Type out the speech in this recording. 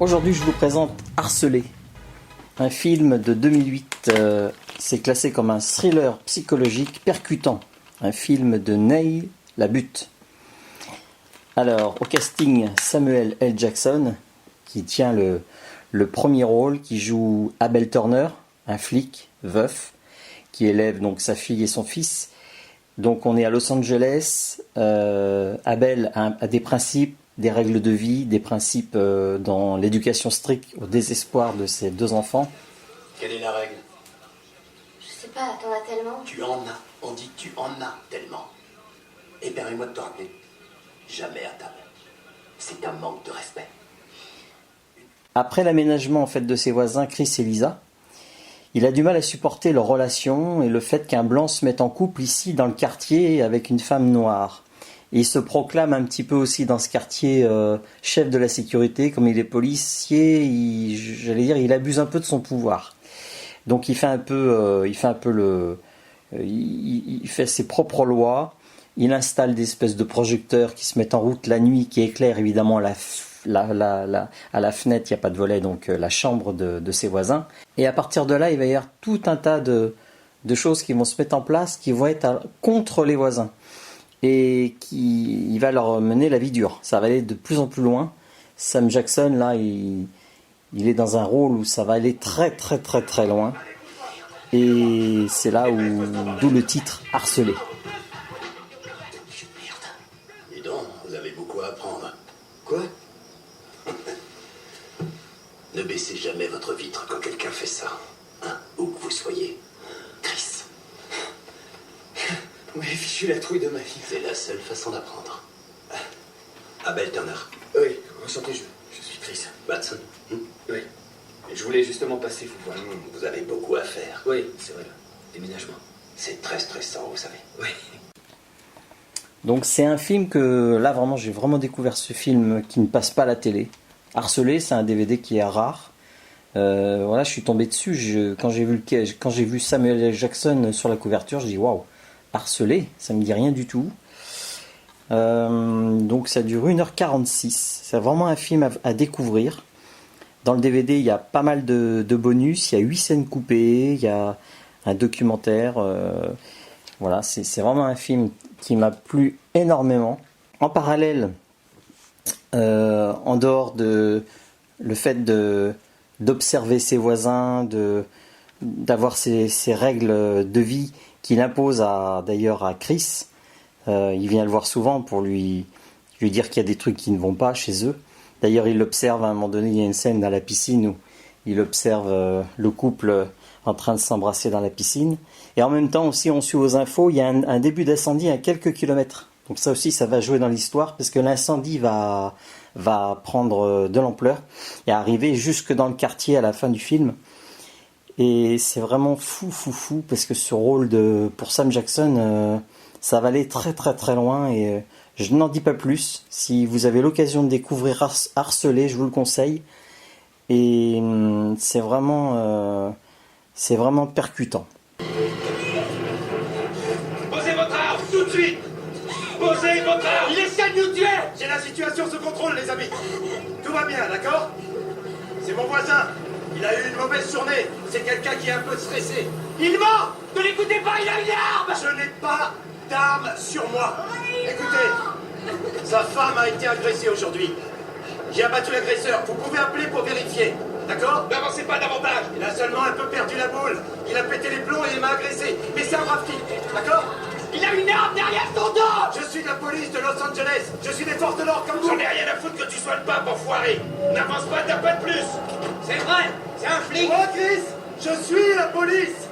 Aujourd'hui, je vous présente Harcelé, un film de 2008. C'est classé comme un thriller psychologique percutant, un film de Neil Labute. Alors, au casting, Samuel L. Jackson, qui tient le premier rôle, qui joue Abel Turner, un flic, veuf, qui élève donc sa fille et son fils. Donc on est à Los Angeles. Abel a des principes, des règles de vie, des principes dans l'éducation stricte au désespoir de ses deux enfants. Quelle est la règle? Je sais pas, t'en as tellement. Tu en as. On dit tu en as tellement. Et permets-moi de te rappeler, jamais à table. C'est un manque de respect. Après l'aménagement en fait de ses voisins Chris et Lisa, il a du mal à supporter leur relation et le fait qu'un blanc se mette en couple ici dans le quartier avec une femme noire. Et il se proclame un petit peu aussi dans ce quartier chef de la sécurité, comme il est policier, il abuse un peu de son pouvoir. Donc il fait ses propres lois. Il installe des espèces de projecteurs qui se mettent en route la nuit, qui éclairent évidemment à la fenêtre, il n'y a pas de volet, donc la chambre de ses voisins. Et à partir de là, il va y avoir tout un tas de choses qui vont se mettre en place, qui vont être contre les voisins. Et il va leur mener la vie dure. Ça va aller de plus en plus loin. Sam Jackson, là, il est dans un rôle où ça va aller très très très très loin. Et c'est là d'où le titre Harcelé. Dis donc, vous avez beaucoup à apprendre. Quoi? Ne baissez jamais votre vitre quand quelqu'un fait ça. Hein, où que vous soyez. Chris. Vous m'avez fichu la trouille de ma vie. C'est la seule façon d'apprendre. Abel Turner. Oui, enchanté, je suis Chris. Watson. Oui. Je voulais justement passer vous voir. Vous avez beaucoup à faire. Oui, c'est vrai. Déménagement. C'est très stressant, vous savez. Oui. Donc c'est un film que, là vraiment, j'ai vraiment découvert ce film qui ne passe pas à la télé. Harcelé, c'est un DVD qui est rare. Voilà, je suis tombé dessus. Quand j'ai vu Samuel L. Jackson sur la couverture, je dis waouh, Harcelé, ça me dit rien du tout. Donc ça dure 1h46. C'est vraiment un film à découvrir. Dans le DVD, il y a pas mal de bonus. Il y a 8 scènes coupées. Il y a un documentaire. Voilà, c'est vraiment un film qui m'a plu énormément. En parallèle, en dehors de le fait d'observer ses voisins, d'avoir ses règles de vie qu'il impose d'ailleurs à Chris, il vient le voir souvent pour lui dire qu'il y a des trucs qui ne vont pas chez eux. D'ailleurs, il l'observe à un moment donné, il y a une scène dans la piscine où il observe le couple en train de s'embrasser dans la piscine. Et en même temps aussi, on suit aux infos, il y a un début d'incendie à quelques kilomètres. Donc ça aussi, ça va jouer dans l'histoire, parce que l'incendie va prendre de l'ampleur et arriver jusque dans le quartier à la fin du film. Et c'est vraiment fou, parce que ce rôle pour Sam Jackson, ça va aller très très très loin, et je n'en dis pas plus. Si vous avez l'occasion de découvrir Harcelé, je vous le conseille. Et c'est vraiment percutant. Posez votre arme, tout de suite! Posez votre arme! Il essaie de nous tuer! J'ai la situation sous contrôle, les amis! Tout va bien, d'accord? C'est mon voisin. Il a eu une mauvaise journée. C'est quelqu'un qui est un peu stressé. Il ment! Ne l'écoutez pas, il a une arme! Je n'ai pas d'arme sur moi. Écoutez, sa femme a été agressée aujourd'hui. J'ai abattu l'agresseur. Vous pouvez appeler pour vérifier. D'accord? N'avancez pas davantage! Il a seulement un peu perdu la boule. Il a pété les plombs et il m'a agressé. Mais c'est un brave type. D'accord? Il a une arme derrière son dos! Je suis de la police de Los Angeles. Je suis des forces de l'ordre comme vous. J'en ai rien à foutre que tu sois le pape, enfoiré! N'avance pas, t'as pas de plus! C'est vrai! C'est un flic! Moi, Chris, je suis la police.